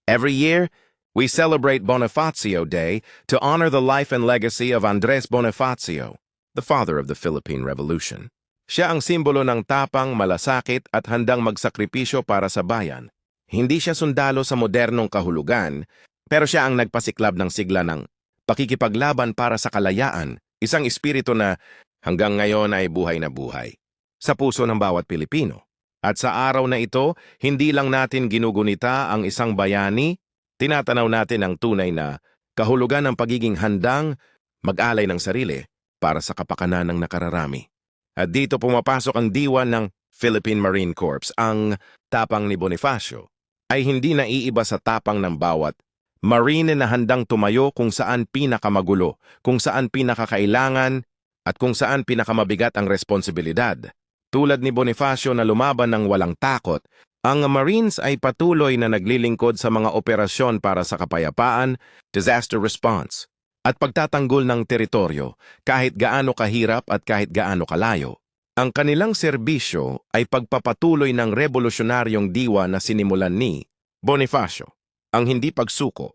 Every year, we celebrate Bonifacio Day to honor the life and legacy of Andres Bonifacio, the father of the Philippine Revolution. Siya ang simbolo ng tapang, malasakit at handang magsakripisyo para sa bayan. Hindi siya sundalo sa modernong kahulugan, pero siya ang nagpasiklab ng sigla ng pakikipaglaban para sa kalayaan, isang espiritu na hanggang ngayon ay buhay na buhay sa puso ng bawat Pilipino. At sa araw na ito, hindi lang natin ginugunita ang isang bayani, tinatanaw natin ang tunay na kahulugan ng pagiging handang mag-alay ng sarili para sa kapakanan ng nakararami. At dito pumapasok ang diwa ng Philippine Marine Corps. Ang tapang ni Bonifacio ay hindi naiiba sa tapang ng bawat Marine na handang tumayo kung saan pinakamagulo, kung saan pinakakailangan, at kung saan pinakamabigat ang responsibilidad. Tulad ni Bonifacio na lumaban ng walang takot, ang Marines ay patuloy na naglilingkod sa mga operasyon para sa kapayapaan, disaster response, at pagtatanggol ng teritoryo kahit gaano kahirap at kahit gaano kalayo. Ang kanilang serbisyo ay pagpapatuloy ng revolusyonaryong diwa na sinimulan ni Bonifacio, ang hindi pagsuko,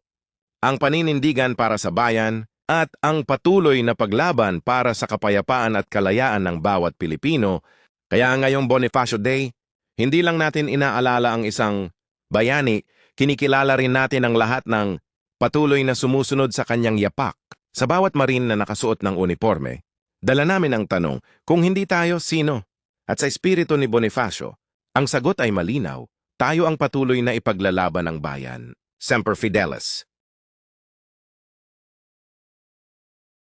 ang paninindigan para sa bayan, at ang patuloy na paglaban para sa kapayapaan at kalayaan ng bawat Pilipino. Kaya ngayong Bonifacio Day, hindi lang natin inaalala ang isang bayani, kinikilala rin natin ang lahat ng patuloy na sumusunod sa kanyang yapak. Sa bawat Marine na nakasuot ng uniforme, dala namin ang tanong, kung hindi tayo, sino? At sa espiritu ni Bonifacio, ang sagot ay malinaw, tayo ang patuloy na ipaglalaban ng bayan. Semper Fidelis.